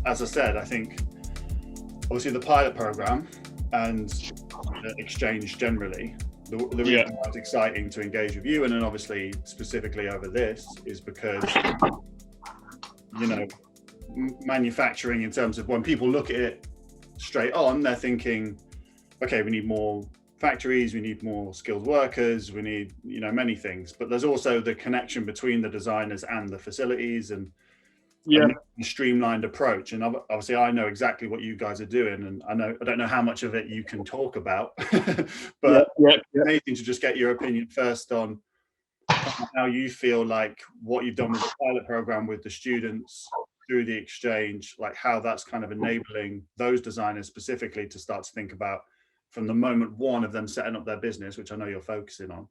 as I said, I think obviously the pilot program and the exchange generally, the reason why it's exciting to engage with you, and then obviously specifically over this, is because, you know, manufacturing, in terms of when people look at it straight on, they're thinking, okay, we need more factories, we need more skilled workers, we need, you know, many things. But there's also the connection between the designers and the facilities, and a streamlined approach. And obviously I know exactly what you guys are doing, and I don't know how much of it you can talk about, but it's amazing to just get your opinion first on how you feel like what you've done with the pilot program with the students through the exchange, like how that's kind of enabling those designers specifically to start to think about, from the moment one of them setting up their business, which I know you're focusing on,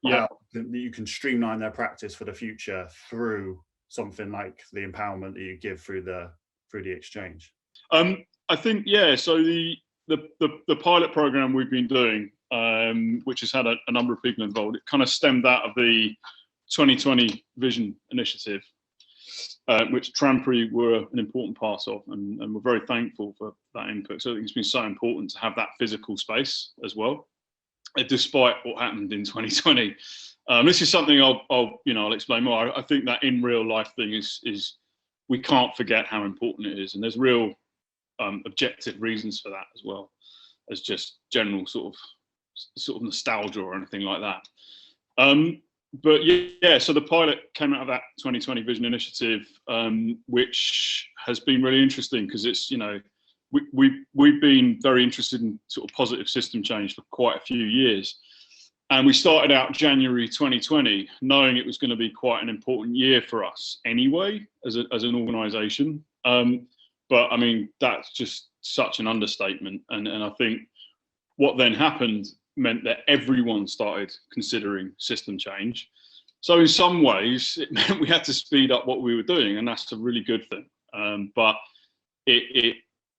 how you can streamline their practice for the future through something like the empowerment that you give through the exchange. I think so the pilot program we've been doing, which has had a number of people involved, it kind of stemmed out of the 2020 Vision initiative, which Trampery were an important part of, and we're very thankful for that input. So I think it's been so important to have that physical space as well, despite what happened in 2020. This is something I'll explain more. I think that in real life thing is we can't forget how important it is, and there's real objective reasons for that, as well as just general sort of nostalgia or anything like that. But so the pilot came out of that 2020 Vision initiative, which has been really interesting, because it's, you know, we've been very interested in sort of positive system change for quite a few years. And we started out January 2020, knowing it was going to be quite an important year for us anyway, as an organisation. But I mean, that's just such an understatement. And I think what then happened meant that everyone started considering system change. So in some ways, it meant we had to speed up what we were doing, and that's a really good thing. But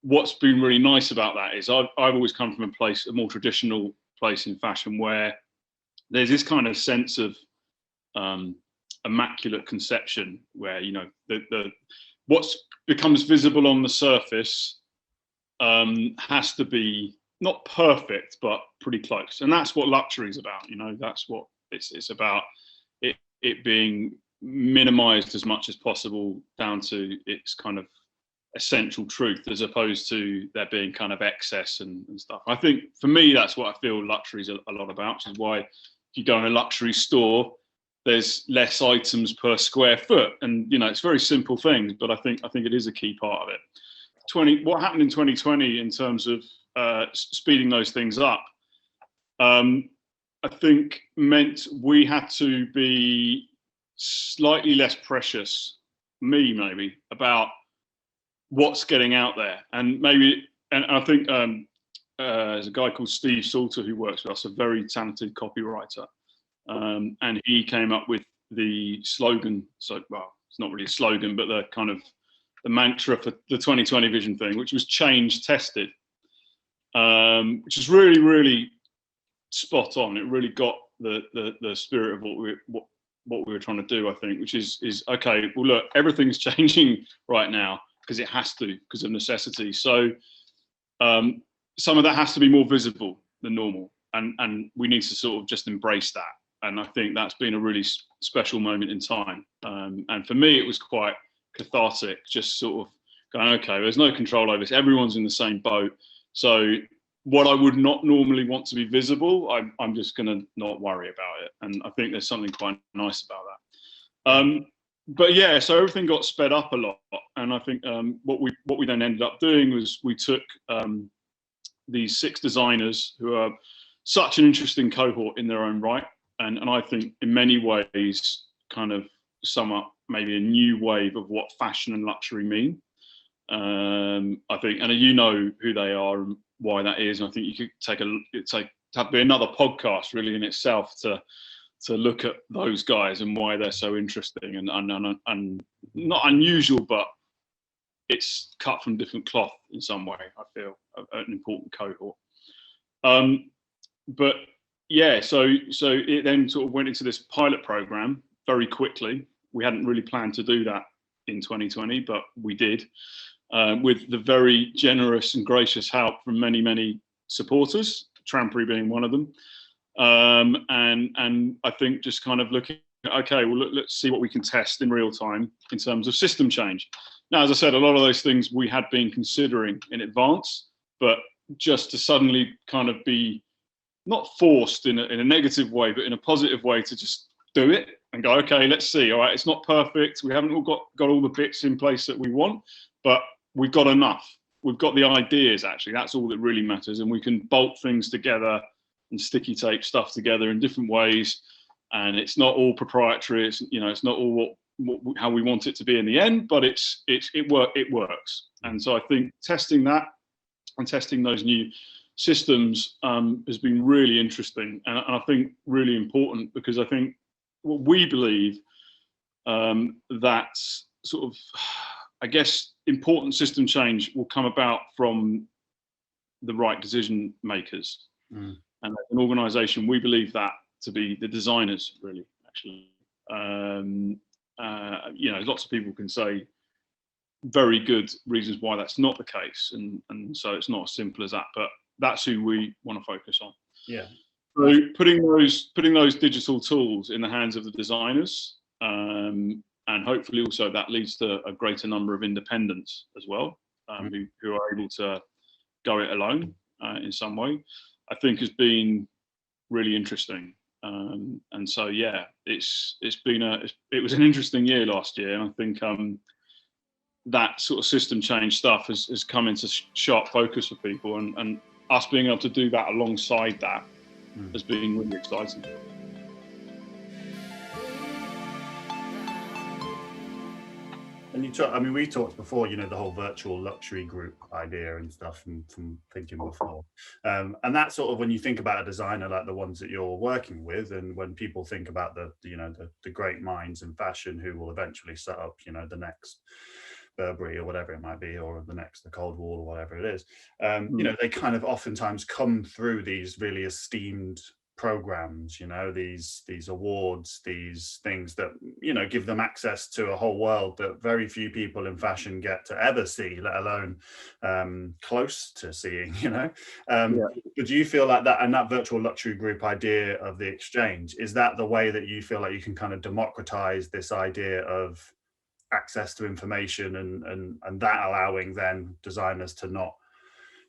what's been really nice about that is I've always come from a more traditional place in fashion, where there's this kind of sense of immaculate conception, where, you know, the what's becomes visible on the surface has to be not perfect, but pretty close. And that's what luxury is about. You know, that's what it's about. It being minimized as much as possible down to its kind of essential truth, as opposed to there being kind of excess and stuff. I think for me, that's what I feel luxury is a lot about, which is why if you go in a luxury store, there's less items per square foot. And, you know, it's very simple things, but I think it is a key part of it. What happened in 2020 in terms of speeding those things up, I think meant we had to be slightly less precious, maybe, about what's getting out there. And I think there's a guy called Steve Salter who works with us, a very talented copywriter. And he came up with the slogan. So, well, it's not really a slogan, but the kind of the mantra for the 2020 Vision thing, which was change tested, which is really, really spot on. It really got the spirit of what we were trying to do, I think, which is okay. Well, look, everything's changing right now because it has to, because of necessity. So some of that has to be more visible than normal, and we need to sort of just embrace that. And I think that's been a really special moment in time. And for me, it was quite cathartic, just sort of going, okay, there's no control over this. Everyone's in the same boat. So what I would not normally want to be visible, I'm just going to not worry about it. And I think there's something quite nice about that. But yeah, so everything got sped up a lot. And I think what we then ended up doing was we took these 6 designers who are such an interesting cohort in their own right. And I think in many ways kind of sum up maybe a new wave of what fashion and luxury mean. I think, and you know who they are and why that is. And I think you could have be another podcast really in itself to look at those guys and why they're so interesting and not unusual, but it's cut from different cloth in some way. I feel an important cohort. But yeah, so it then sort of went into this pilot program very quickly. We hadn't really planned to do that in 2020, but we did. with the very generous and gracious help from many, many supporters, Trampery being one of them. And I think just kind of looking at, okay, well, let's see what we can test in real time in terms of system change. Now, as I said, a lot of those things we had been considering in advance, but just to suddenly kind of be not forced in a negative way, but in a positive way to just do it and go, okay, let's see. All right, it's not perfect. We haven't all got all the bits in place that we want, but we've got enough. We've got the ideas, actually. That's all that really matters. And we can bolt things together and sticky tape stuff together in different ways. And it's not all proprietary. It's, you know, it's not all how we want it to be in the end, but it works. And so I think testing that and testing those new systems has been really interesting, and I think really important, because I think what we believe that sort of, I guess, important system change will come about from the right decision makers. And as an organisation, we believe that to be the designers, really, actually. You know, lots of people can say very good reasons why that's not the case, and so it's not as simple as that, but that's who we want to focus on. Yeah. So putting those digital tools in the hands of the designers, and hopefully also that leads to a greater number of independents as well, who are able to go it alone in some way, I think has been really interesting. And so yeah, it was an interesting year last year, and I think that sort of system change stuff has come into sharp focus for people, and us being able to do that alongside that has been really exciting. And we talked before, you know, the whole virtual luxury group idea and stuff from thinking before. And that's sort of, when you think about a designer like the ones that you're working with, and when people think about the great minds in fashion who will eventually set up, you know, the next Burberry or whatever it might be, or the Cold War or whatever it is, you know, they kind of oftentimes come through these really esteemed programs, you know, these awards, these things that, you know, give them access to a whole world that very few people in fashion get to ever see, let alone close to seeing, you know. But do you feel like that, and that virtual luxury group idea of the exchange, is that the way that you feel like you can kind of democratize this idea of access to information, and that allowing then designers to not,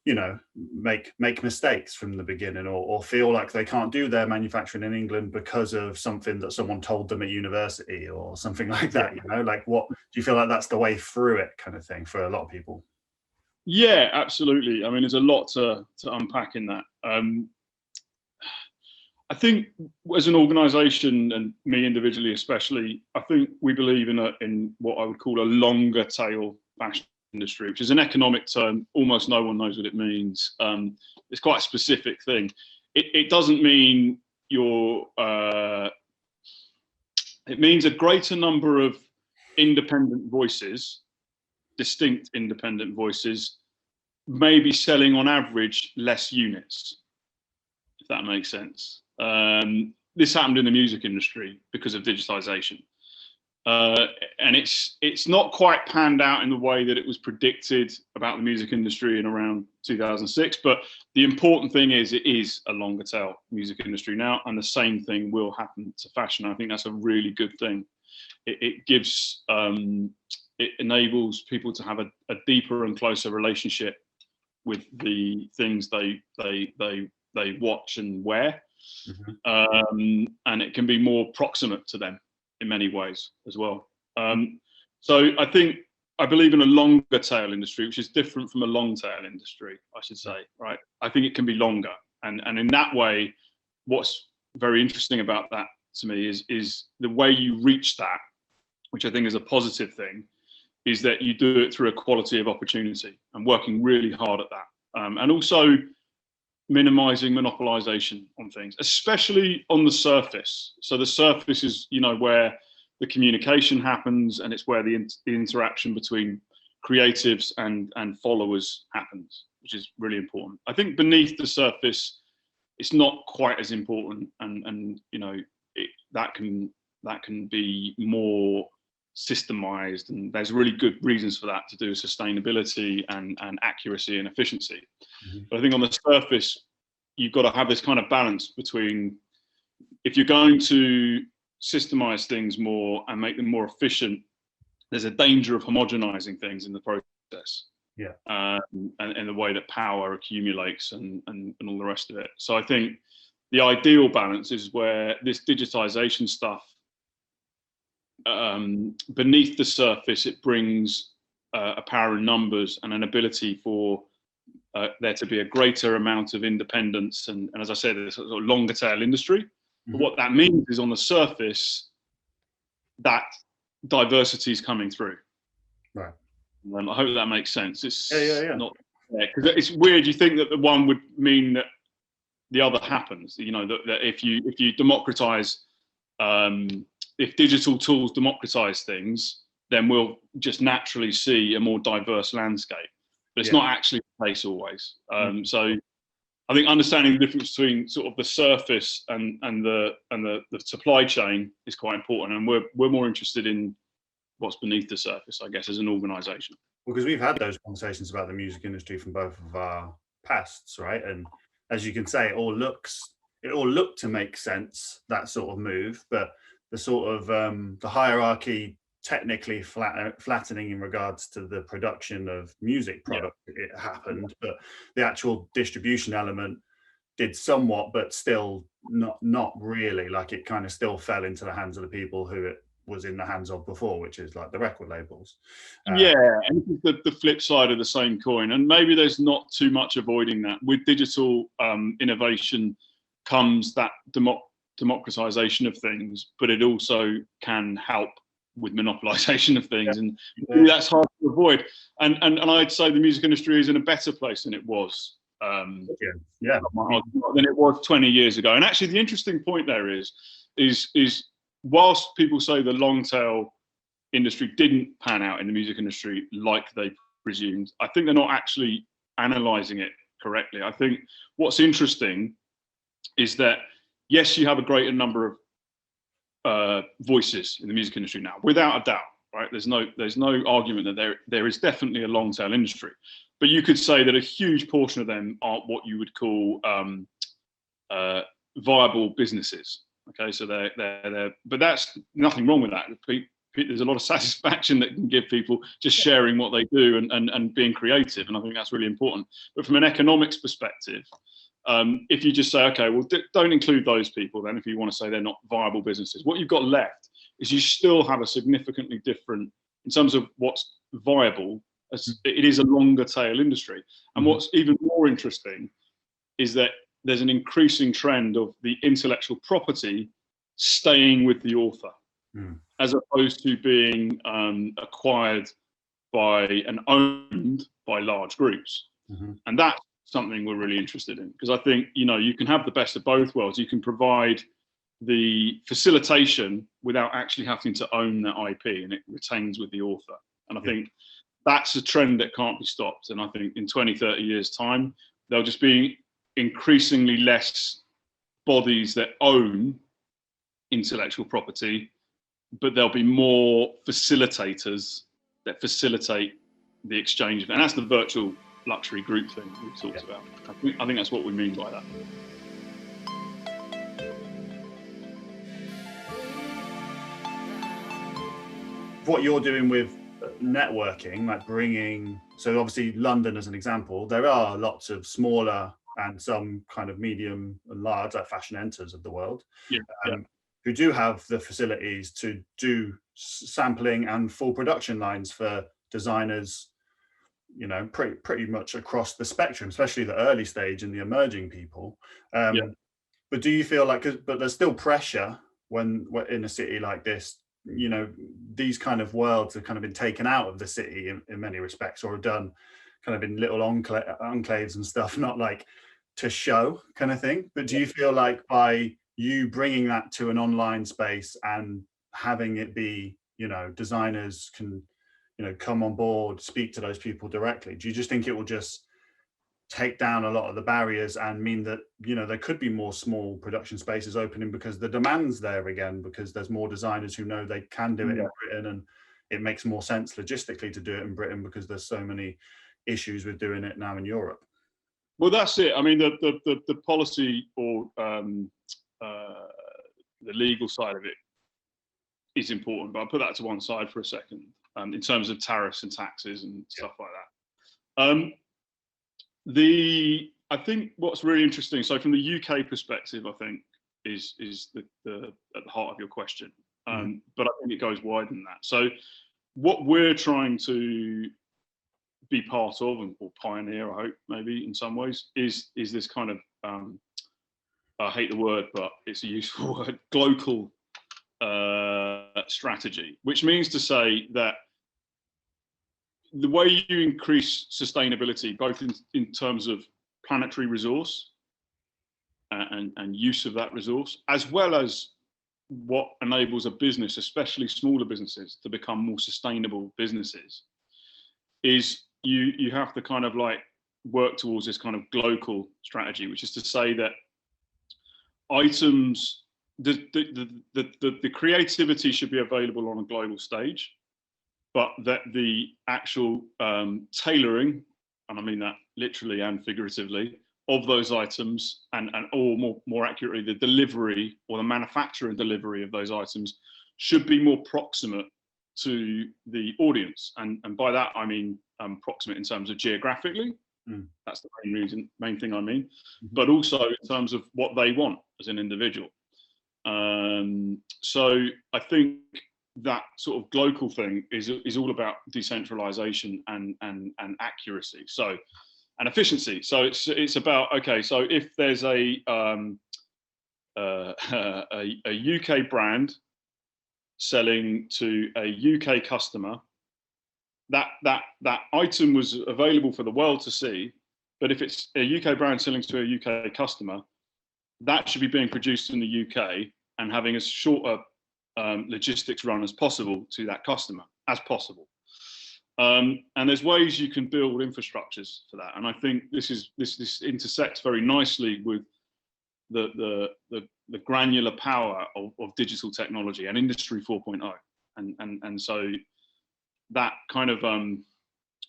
you know, make mistakes from the beginning, or feel like they can't do their manufacturing in England because of something that someone told them at university or something like that, you know? Like, what do you feel like that's the way through it, kind of thing, for a lot of people? Yeah, absolutely. I mean, there's a lot to unpack in that. I think as an organisation, and me individually especially, I think we believe in what I would call a longer tail fashion industry, which is an economic term. Almost no one knows what it means. It's quite a specific thing. It doesn't mean it means a greater number of independent voices, distinct independent voices, maybe selling on average less units, if that makes sense. This happened in the music industry because of digitization. And it's not quite panned out in the way that it was predicted about the music industry in around 2006. But the important thing is, it is a longer tail music industry now, and the same thing will happen to fashion. I think that's a really good thing. It gives, it enables people to have a deeper and closer relationship with the things they watch and wear. And it can be more proximate to them in many ways as well. So I believe in a longer tail industry, which is different from a long tail industry, I should say, right? I think it can be longer. And in that way, what's very interesting about that to me is the way you reach that, which I think is a positive thing, is that you do it through equality of opportunity and working really hard at that. And also minimizing monopolization on things, especially on the surface. So the surface is, you know, where the communication happens, and it's where the interaction between creatives and followers happens, which is really important. I think beneath the surface, it's not quite as important, and you know, that can be more systemized, and there's really good reasons for that to do with sustainability and accuracy and efficiency. But I think on the surface, you've got to have this kind of balance between, if you're going to systemize things more and make them more efficient, there's a danger of homogenizing things in the process. And in the way that power accumulates and all the rest of it. So I think the ideal balance is where this digitization stuff, beneath the surface, it brings a power in numbers and an ability for there to be a greater amount of independence. And as I said, it's a sort of longer tail industry. But what that means is, on the surface, that diversity is coming through. Right. I hope that makes sense. It's not, because it's weird. You think that the one would mean that the other happens. You know, that if you democratize, if digital tools democratize things, then we'll just naturally see a more diverse landscape. But it's not actually the case always. So I think understanding the difference between sort of the surface and the supply chain is quite important, and we're more interested in what's beneath the surface, I guess, as an organisation. Well, because we've had those conversations about the music industry from both of our pasts, right? And as you can say, it all looked to make sense, that sort of move, but the sort of the hierarchy technically flattening in regards to the production of music product, it happened, but the actual distribution element did somewhat, but still not really. Like, it kind of still fell into the hands of the people who it was in the hands of before, which is like the record labels. And the flip side of the same coin, and maybe there's not too much avoiding that. With digital innovation comes that democratization of things, but it also can help with monopolization of things, and that's hard to avoid. And I'd say the music industry is in a better place than it was than it was 20 years ago. And actually, the interesting point there is whilst people say the long tail industry didn't pan out in the music industry like they presumed, I think they're not actually analysing it correctly. I think what's interesting is that, yes, you have a greater number of voices in the music industry now, without a doubt, right? There's no argument that there is definitely a long tail industry, but you could say that a huge portion of them are what you would call viable businesses. Okay, so they're, but that's nothing wrong with that. There's a lot of satisfaction that can give people just sharing what they do and being creative, and I think that's really important. But from an economics perspective, if you just say, okay, well, don't include those people then, if you want to say they're not viable businesses, what you've got left is you still have a significantly different, in terms of what's viable, it is a longer tail industry. And what's even more interesting is that there's an increasing trend of the intellectual property staying with the author, as opposed to being acquired by and owned by large groups. And that's something we're really interested in, because I think, you know, you can have the best of both worlds. You can provide the facilitation without actually having to own that IP, and it retains with the author. And I think that's a trend that can't be stopped. And I think in 20, 30 years' time, there'll just be increasingly less bodies that own intellectual property, but there'll be more facilitators that facilitate the exchange. And that's the virtual luxury group thing we've talked about. I think that's what we mean by that. What you're doing with networking, like bringing, so obviously London as an example, there are lots of smaller and some kind of medium and large, like Fashion Enters of the world, who do have the facilities to do sampling and full production lines for designers, you know, pretty much across the spectrum, especially the early stage and the emerging people. But do you feel like, but there's still pressure when in a city like this, you know, these kind of worlds have kind of been taken out of the city in many respects, or done kind of in little enclaves and stuff, not like to show kind of thing. But do you feel like by you bringing that to an online space and having it be, you know, designers can, you know, come on board, speak to those people directly, do you just think it will just take down a lot of the barriers and mean that, you know, there could be more small production spaces opening because the demand's there again, because there's more designers who know they can do it in Britain, and it makes more sense logistically to do it in Britain because there's so many issues with doing it now in Europe. Well, that's it. I mean, the policy or the legal side of it is important, but I'll put that to one side for a second in terms of tariffs and taxes and stuff like that. I think what's really interesting, so from the UK perspective, I think is the at the heart of your question, but I think it goes wider than that. So what we're trying to be part of or pioneer, I hope maybe in some ways, is this kind of I hate the word, but it's a useful word, global strategy, which means to say that the way you increase sustainability, both in terms of planetary resource and use of that resource, as well as what enables a business, especially smaller businesses, to become more sustainable businesses, is you have to kind of like work towards this kind of global strategy, which is to say that items, the creativity should be available on a global stage, but that the actual tailoring, and I mean that literally and figuratively, of those items or more accurately, the delivery or the manufacture and delivery of those items should be more proximate to the audience. And by that, I mean proximate in terms of geographically. That's the main thing I mean, but also in terms of what they want as an individual. So I think that sort of global thing is all about decentralization and accuracy. So and efficiency. So it's about, okay, so if there's a UK brand selling to a UK customer, that item was available for the world to see, but if it's a UK brand selling to a UK customer, that should be being produced in the UK and having as short a logistics run as possible to that customer as possible. And there's ways you can build infrastructures for that. And I think this intersects very nicely with the granular power of digital technology and Industry 4.0. And so that kind of,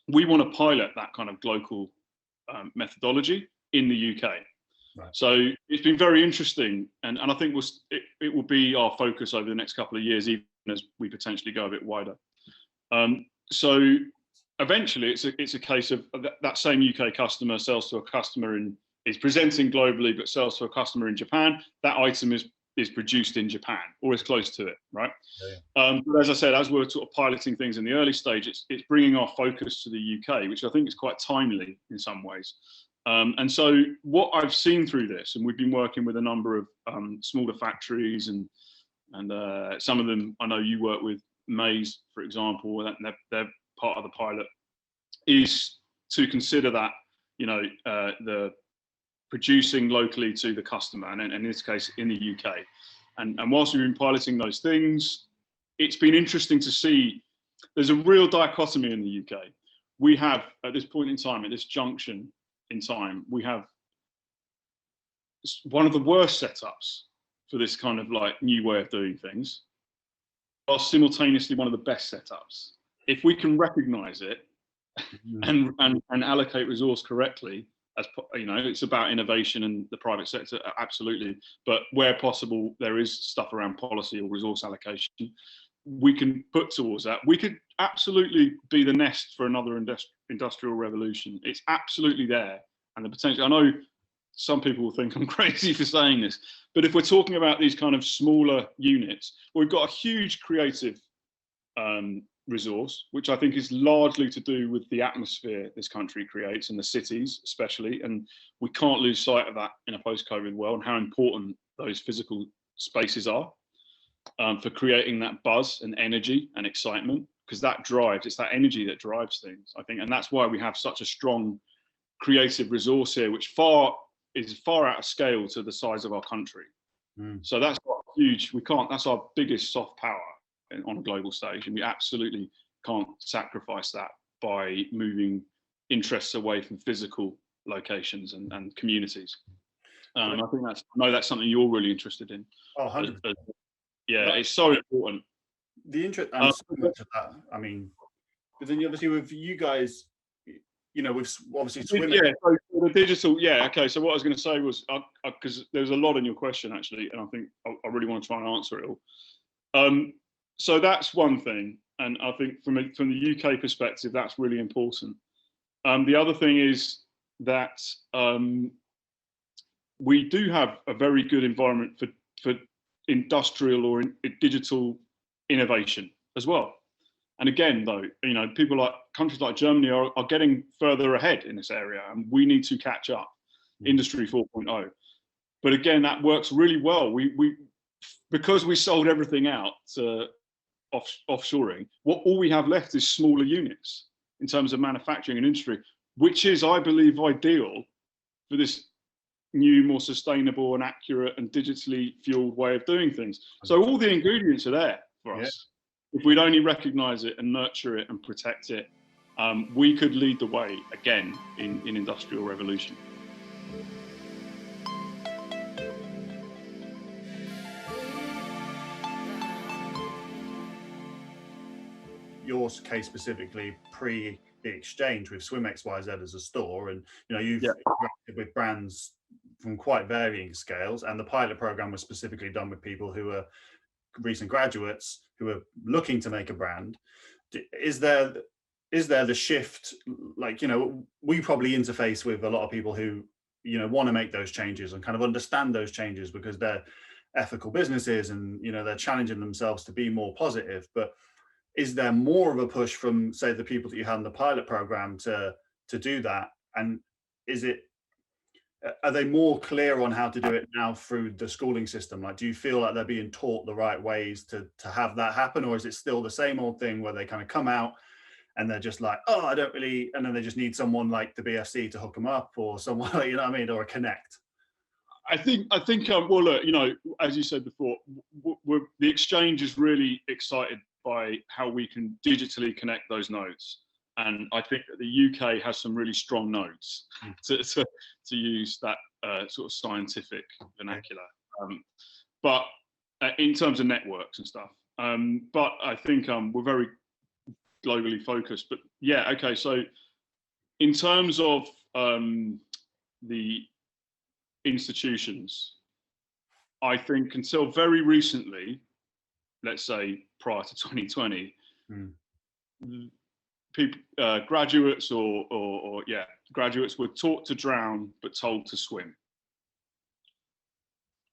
we want to pilot that kind of global methodology in the UK. Right. So it's been very interesting, and I think it will be our focus over the next couple of years, even as we potentially go a bit wider. So eventually, it's a case of that same UK customer sells to a customer is presenting globally, but sells to a customer in Japan. That item is produced in Japan or as close to it, right? Yeah. But as I said, as we're sort of piloting things in the early stage, it's bringing our focus to the UK, which I think is quite timely in some ways. And so what I've seen through this, and we've been working with a number of smaller factories, and some of them I know you work with, Maze, for example, and they're part of the pilot, is to consider that, the producing locally to the customer, and in this case in the UK. And whilst we've been piloting those things, it's been interesting to see there's a real dichotomy in the UK. We have, at this point in time, at this junction in time, we have one of the worst setups for this kind of like new way of doing things, while simultaneously one of the best setups. If we can recognize it and allocate resource correctly, as it's about innovation and the private sector, absolutely. But where possible, there is stuff around policy or resource allocation we can put towards that. We could absolutely be the nest for another industrial revolution. It's absolutely there, and the potential. I know some people will think I'm crazy for saying this, but if we're talking about these kind of smaller units, we've got a huge creative resource, which I think is largely to do with the atmosphere this country creates, and the cities especially, and we can't lose sight of that in a post-COVID world, and how important those physical spaces are for creating that buzz and energy and excitement, because it's that energy that drives things, I think. And that's why we have such a strong creative resource here, which is far out of scale to the size of our country. So that's huge. That's our biggest soft power on a global stage, and we absolutely can't sacrifice that by moving interests away from physical locations and communities. And I think that's something you're really interested in. Oh, 100%. Yeah, it's so important. the interest and so much of that. I mean, but then obviously with you guys, you know, with obviously swimming. Yeah, so the digital. Yeah, okay. So what I was going to say was, because there's a lot in your question actually, and I think I really want to try and answer it all. So that's one thing, and I think from the UK perspective, that's really important. The other thing is that we do have a very good environment for industrial or digital innovation as well. And again, though, you know, countries like Germany are getting further ahead in this area, and we need to catch up. Industry 4.0. But again, that works really well. Because we sold everything out to offshoring, all we have left is smaller units in terms of manufacturing and industry, which is, I believe, ideal for this new, more sustainable and accurate and digitally fueled way of doing things. So all the ingredients are there for us. If we'd only recognise it and nurture it and protect it, we could lead the way again in industrial revolution. Your case specifically pre the exchange with Swim XYZ as a store, and you know you've interacted with brands from quite varying scales, and the pilot program was specifically done with people who are recent graduates who are looking to make a brand. Is there the shift? Like, you know, we probably interface with a lot of people who, you know, want to make those changes and kind of understand those changes because they're ethical businesses and, you know, they're challenging themselves to be more positive. But is there more of a push from, say, the people that you had in the pilot program to do that? And are they more clear on how to do it now through the schooling system? Like, do you feel like they're being taught the right ways to have that happen? Or is it still the same old thing where they kind of come out and they're just like, oh, I don't really, and then they just need someone like the BFC to hook them up, or someone, you know what I mean, or a connect? I think well, look, you know, as you said before, the exchange is really excited by how we can digitally connect those nodes. And I think that the UK has some really strong nodes to use that sort of scientific vernacular. But in terms of networks and stuff, but I think we're very globally focused. But yeah, okay. So in terms of the institutions, I think until very recently, let's say prior to 2020, people, graduates or graduates were taught to drown but told to swim,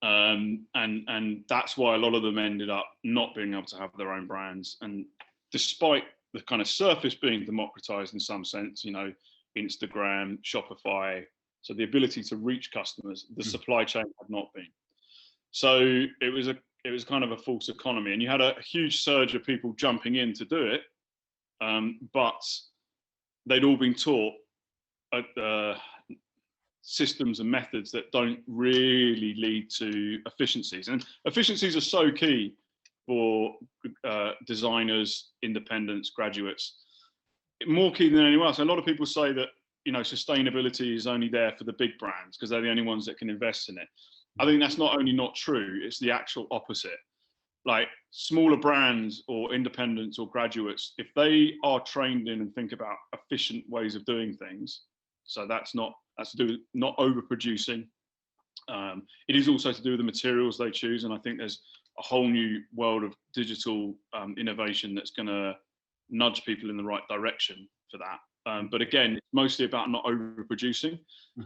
and that's why a lot of them ended up not being able to have their own brands. And despite the kind of surface being democratized in some sense, you know, Instagram, Shopify, so the ability to reach customers, the supply chain had not been. So it was kind of a false economy, and you had a huge surge of people jumping in to do it. But they'd all been taught systems and methods that don't really lead to efficiencies. And efficiencies are so key for designers, independents, graduates, more key than anyone else. A lot of people say that, you know, sustainability is only there for the big brands because they're the only ones that can invest in it. I think that's not only not true, it's the actual opposite. Like smaller brands or independents or graduates, if they are trained in and think about efficient ways of doing things, so that's to do with not overproducing. It is also to do with the materials they choose, and I think there's a whole new world of digital innovation that's going to nudge people in the right direction for that. But again, it's mostly about not overproducing.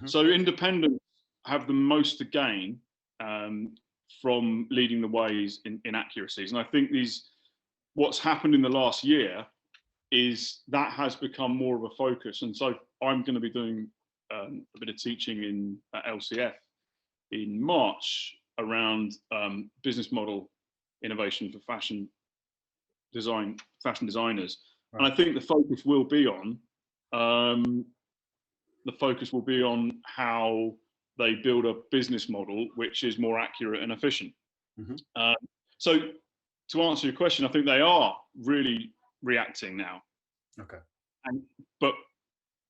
So independents have the most to gain from leading the ways in accuracies. And I think what's happened in the last year is that has become more of a focus. And so I'm going to be doing a bit of teaching at LCF in March around business model innovation for fashion designers. Right. And I think the focus will be on how they build a business model which is more accurate and efficient. So to answer your question, I think they are really reacting now. Okay. But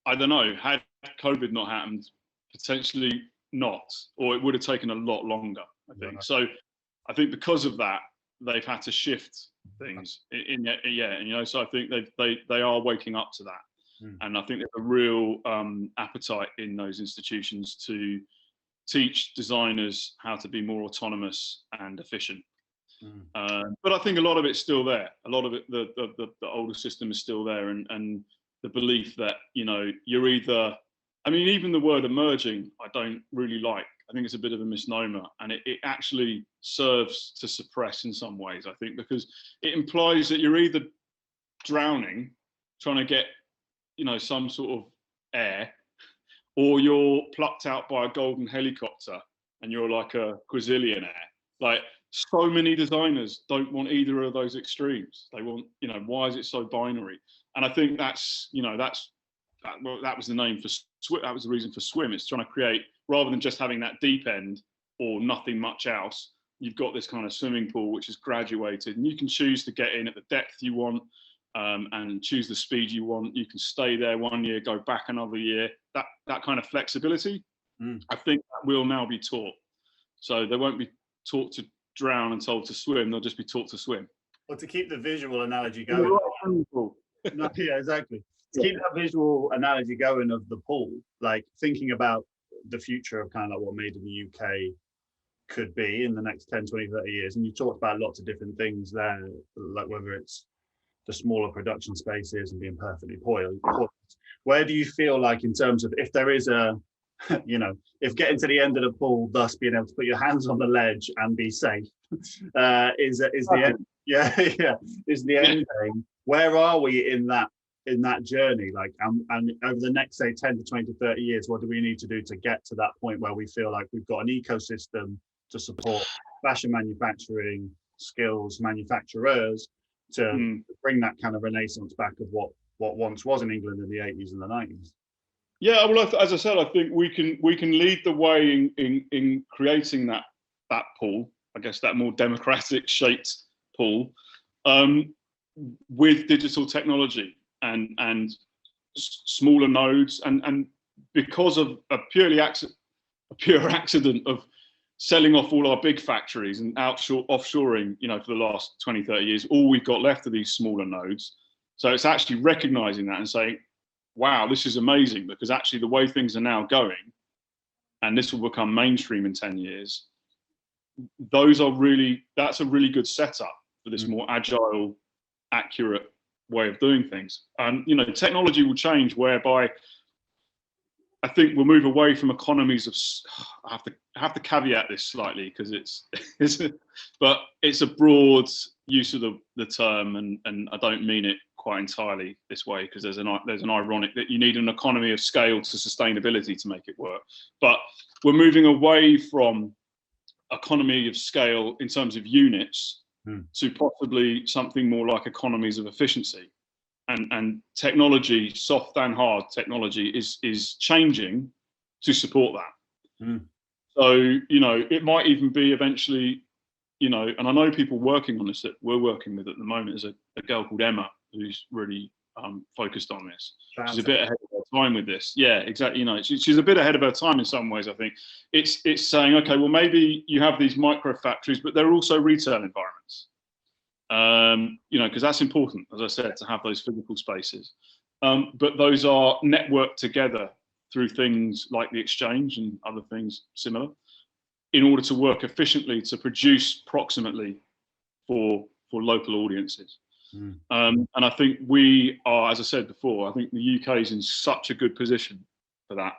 I don't know, had COVID not happened, potentially not, or it would have taken a lot longer, I think. Right. So I think because of that, they've had to shift things and so I think they are waking up to that. And I think there's a real appetite in those institutions to teach designers how to be more autonomous and efficient. But I think a lot of it's still there. A lot of it, the older system is still there, and the belief that, you're either, even the word emerging, I don't really like. I think it's a bit of a misnomer, and it actually serves to suppress in some ways, I think, because it implies that you're either drowning, trying to get, some sort of air, or you're plucked out by a golden helicopter and you're like a quazillionaire. Like, so many designers don't want either of those extremes. They want, why is it so binary? And I think that was the name for swim. That was the reason for swim. It's trying to create, rather than just having that deep end or nothing much else, you've got this kind of swimming pool which is graduated, and you can choose to get in at the depth you want, and choose the speed you want. You can stay there 1 year, go back another year. That kind of flexibility, I think that will now be taught. So they won't be taught to drown and told to swim. They'll just be taught to swim. Well, to keep the visual analogy going. No, yeah, exactly. To keep that visual analogy going of the pool, like thinking about the future of kind of like what Made in the UK could be in the next 10, 20, 30 years. And you talked about lots of different things there, like whether it's the smaller production spaces and being perfectly poised. Where do you feel like, in terms of, if there is a, if getting to the end of the pool, thus being able to put your hands on the ledge and be safe, is the end? Is the end game? Where are we in that journey? Like, and over the next, say, 10 to 20 to 30 years, what do we need to do to get to that point where we feel like we've got an ecosystem to support fashion manufacturing, skills manufacturers, to bring that kind of renaissance back of what once was in England in the 80s and the 90s? Yeah, well, as I said, I think we can lead the way in creating that pool. I guess that more democratic shaped pool, with digital technology and smaller nodes, and because of a pure accident of selling off all our big factories and offshoring, for the last 20, 30 years, all we've got left are these smaller nodes. So it's actually recognizing that and saying, wow, this is amazing, because actually the way things are now going, and this will become mainstream in 10 years, that's a really good setup for this more agile, accurate way of doing things. Technology will change, whereby I think we'll move away from economies of, I have to caveat this slightly, because but it's a broad use of the term, and I don't mean it quite entirely this way, because there's an ironic that you need an economy of scale to sustainability to make it work. But we're moving away from economy of scale in terms of units to possibly something more like economies of efficiency. And technology, soft and hard technology, is changing to support that. So, it might even be eventually, and I know people working on this that we're working with at the moment. Is a girl called Emma who's really focused on this. She's a bit ahead of her time with this. Yeah, exactly. She's a bit ahead of her time in some ways. I think it's saying, okay, well, maybe you have these micro factories, but they're also retail environments. Because that's important, as I said, to have those physical spaces. But those are networked together through things like the exchange and other things similar, in order to work efficiently to produce proximately for local audiences. And I think we are, as I said before, I think the UK is in such a good position for that,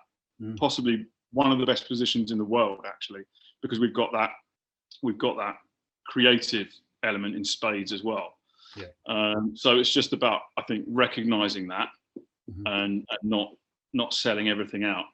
possibly one of the best positions in the world, actually, because we've got that creative element in spades as well. So it's just about, I think, recognizing that and not selling everything out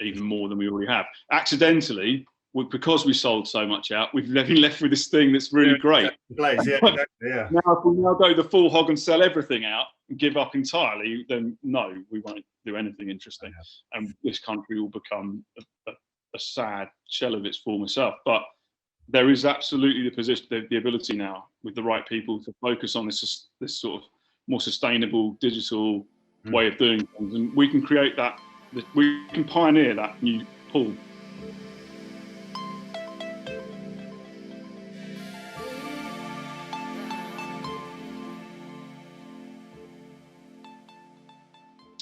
even more than we already have. Accidentally, because we sold so much out, we've been left with this thing that's really great. Now, if we now go the full hog and sell everything out and give up entirely, then no, we won't do anything interesting. And this country will become a sad shell of its former self. But there is absolutely the ability now, with the right people, to focus on this sort of more sustainable digital way of doing things, and we can create that. We can pioneer that new pool.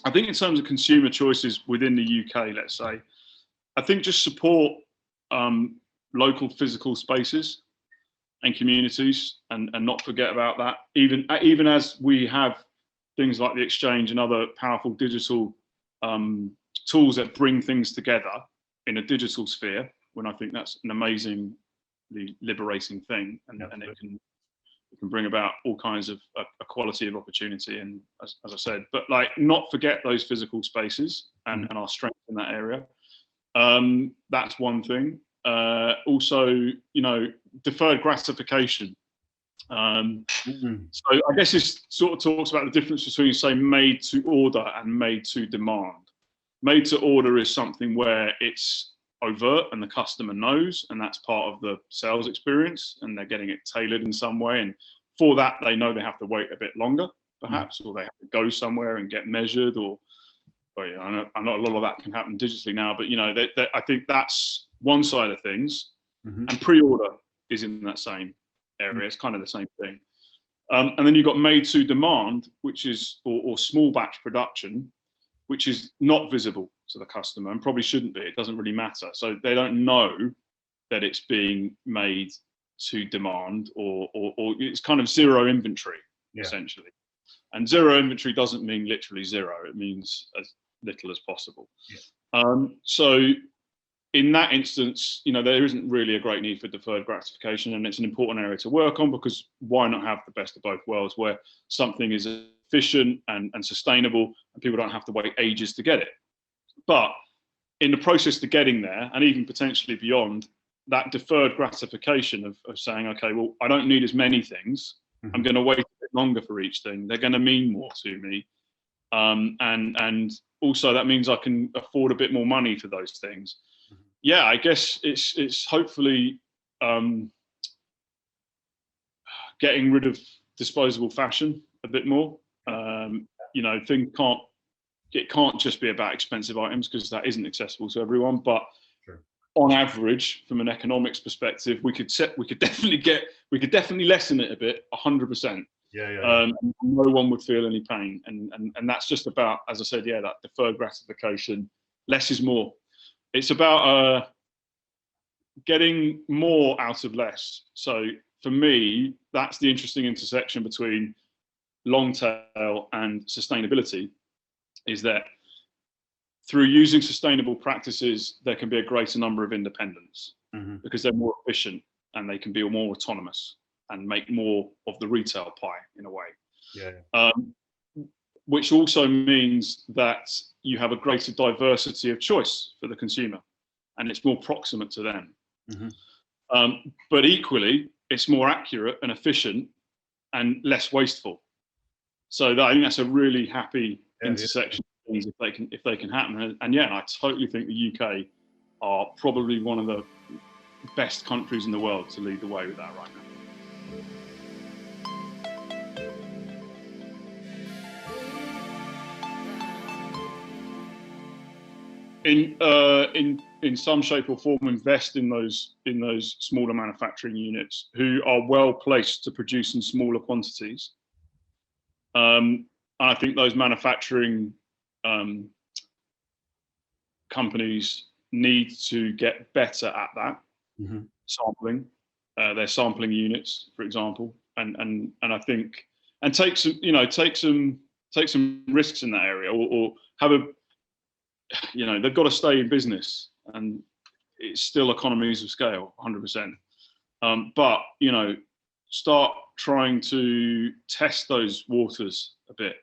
I think in terms of consumer choices within the UK, let's say, I think just support local physical spaces and communities, and not forget about that. Even as we have things like the exchange and other powerful digital tools that bring things together in a digital sphere, when I think that's an amazingly liberating thing, and it can bring about all kinds of equality of opportunity, and as I said, but like not forget those physical spaces and our strength in that area. That's one thing. Also, you know, deferred gratification. So I guess this sort of talks about the difference between, say, made to order and made to demand. Made to order is something where it's overt and the customer knows, and that's part of the sales experience, and they're getting it tailored in some way, and for that they know they have to wait a bit longer perhaps, or they have to go somewhere and get measured, or you know, I know a lot of that can happen digitally now, but you know, I think that's one side of things. And pre-order is in that same area. It's kind of the same thing. And then you've got made to demand, which is or small batch production, which is not visible to the customer and probably shouldn't be. It doesn't really matter. So they don't know that it's being made to demand, or it's kind of zero inventory, essentially. And zero inventory doesn't mean literally zero. It means as little as possible. So in that instance, you know, there isn't really a great need for deferred gratification, and it's an important area to work on, because why not have the best of both worlds, where something is efficient and sustainable, and people don't have to wait ages to get it. But in the process to getting there, and even potentially beyond, that deferred gratification of saying, okay, well, I don't need as many things. I'm going to wait a bit longer for each thing. They're going to mean more to me. And also that means I can afford a bit more money for those things. Yeah, I guess it's hopefully getting rid of disposable fashion a bit more. You know, it can't just be about expensive items, because that isn't accessible to everyone. But on average, from an economics perspective, we could definitely lessen it a bit, 100%. No one would feel any pain, and that's just about, as I said, that deferred gratification. Less is more. It's about getting more out of less. So for me, that's the interesting intersection between long tail and sustainability, is that through using sustainable practices, there can be a greater number of independents, because they're more efficient and they can be more autonomous and make more of the retail pie in a way. Which also means that you have a greater diversity of choice for the consumer, and it's more proximate to them. But equally, it's more accurate and efficient and less wasteful. So I think that's a really happy intersection of things if they can happen. And I totally think the UK are probably one of the best countries in the world to lead the way with that right now. In some shape or form, invest in those smaller manufacturing units who are well placed to produce in smaller quantities. I think those manufacturing companies need to get better at that, sampling their sampling units, for example, and I think, and take some risks in that area, or have a, they've got to stay in business, and it's still economies of scale, 100%. But start trying to test those waters a bit,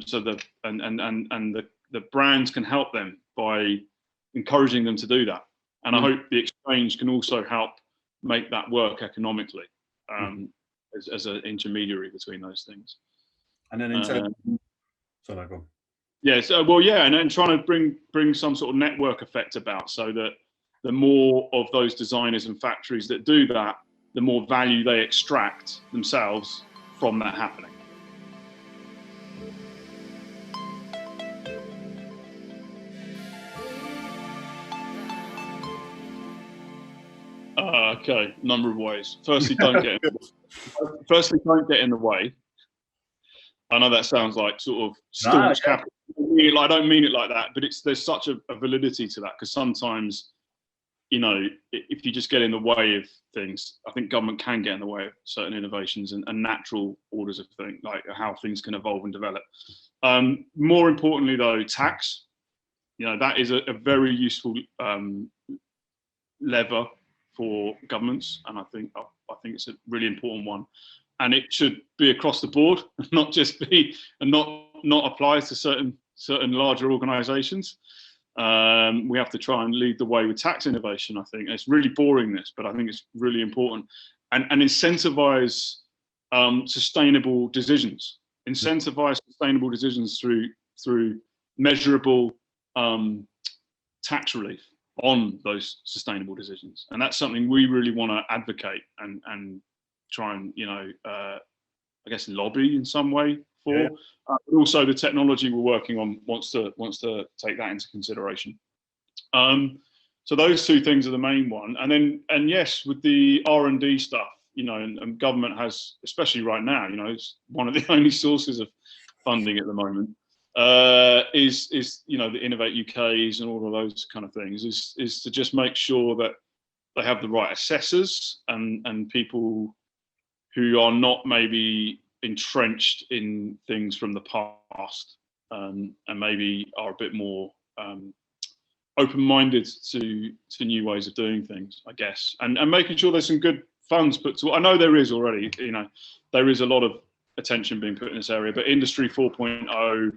so that the brands can help them by encouraging them to do that. And I hope the exchange can also help make that work economically, as an intermediary between those things. And then in terms, sorry, go on. Yes, and then trying to bring some sort of network effect about, so that the more of those designers and factories that do that, the more value they extract themselves from that happening. Okay, number of ways. Firstly, don't get in the way. I know that sounds like sort of staunch capitalist I don't mean it like that, but there's such a validity to that, because sometimes, you know, if you just get in the way of things, I think government can get in the way of certain innovations and natural orders of things, like how things can evolve and develop. More importantly, though, tax, you know, that is a very useful lever for governments, and I think it's a really important one, and it should be across the board, not just be and not apply to certain larger organisations. We have to try and lead the way with tax innovation. I think it's really boring, this, but I think it's really important, and incentivize sustainable decisions. Incentivize sustainable decisions through measurable tax relief on those sustainable decisions, and that's something we really want to advocate and try and, you know, I guess lobby in some way for. Yeah. But also the technology we're working on wants to take that into consideration. So those two things are the main one, and yes, with the R&D stuff, you know, and government has, especially right now, you know, it's one of the only sources of funding at the moment. Is you know, the Innovate UKs and all of those kind of things, is to just make sure that they have the right assessors and people who are not maybe entrenched in things from the past, and maybe are a bit more open-minded to new ways of doing things, I guess, and making sure there's some good funds put to. I know there is already, you know, there is a lot of attention being put in this area, but Industry 4.0,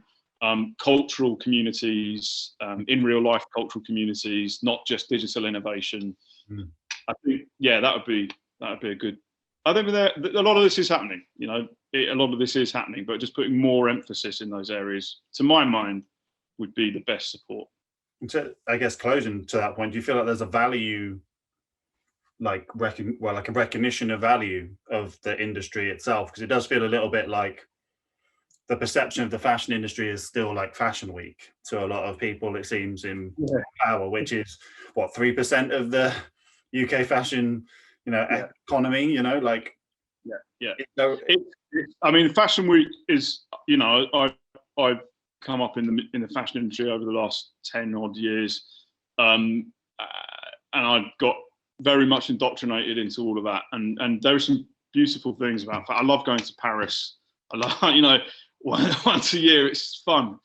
cultural communities, in real life cultural communities, not just digital innovation. I think, yeah, that would be a good. I think a lot of this is happening. You know, a lot of this is happening, but just putting more emphasis in those areas, to my mind, would be the best support. So, I guess, closing to that point, do you feel like there's a value, like a recognition of value of the industry itself? Because it does feel a little bit like the perception of the fashion industry is still like Fashion Week to a lot of people, it seems, in power, which is what, 3% of the UK fashion, you know, economy, you know, like. I mean, Fashion Week is, you know, I've come up in the fashion industry over the last 10 odd years, and I got very much indoctrinated into all of that, and there are some beautiful things about. I love going to Paris. I love, you know, once a year, it's fun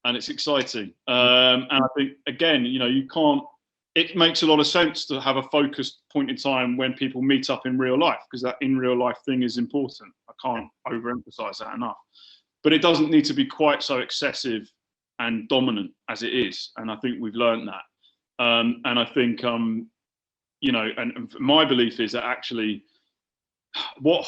and it's exciting, and I think, again, you know, it makes a lot of sense to have a focused point in time when people meet up in real life, because that in real life thing is important. I can't overemphasize that enough, but it doesn't need to be quite so excessive and dominant as it is, and I think we've learned that, and I think, you know, and my belief is that actually what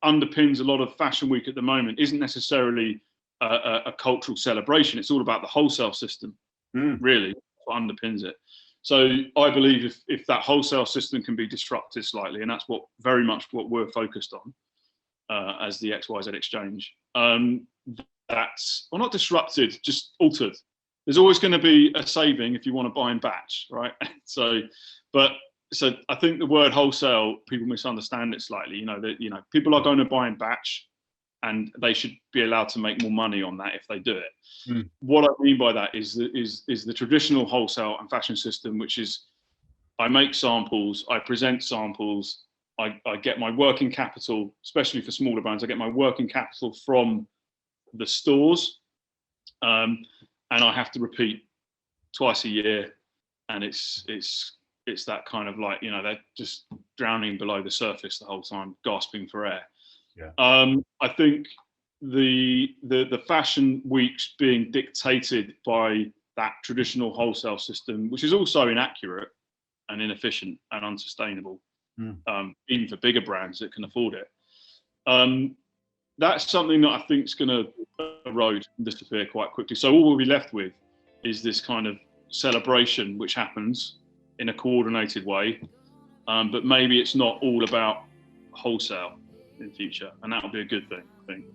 underpins a lot of Fashion Week at the moment isn't necessarily a cultural celebration. It's all about the wholesale system, really, what underpins it. So I believe if that wholesale system can be disrupted slightly, and that's very much what we're focused on as the XYZ Exchange, that's, well, not disrupted, just altered. There's always going to be a saving if you want to buy in batch, right? So I think the word wholesale, people misunderstand it slightly. You know, people are going to buy in batch, and they should be allowed to make more money on that if they do it. What I mean by that is the traditional wholesale and fashion system, which is, I make samples, I present samples, I get my working capital, especially for smaller brands, I get my working capital from the stores, and I have to repeat twice a year, and it's that kind of, like, you know, they're just drowning below the surface the whole time, gasping for air. I think the Fashion Weeks being dictated by that traditional wholesale system, which is also inaccurate and inefficient and unsustainable, even for bigger brands that can afford it. That's something that I think is going to erode and disappear quite quickly. So all we'll be left with is this kind of celebration, which happens in a coordinated way, but maybe it's not all about wholesale in future, and that would be a good thing, I think.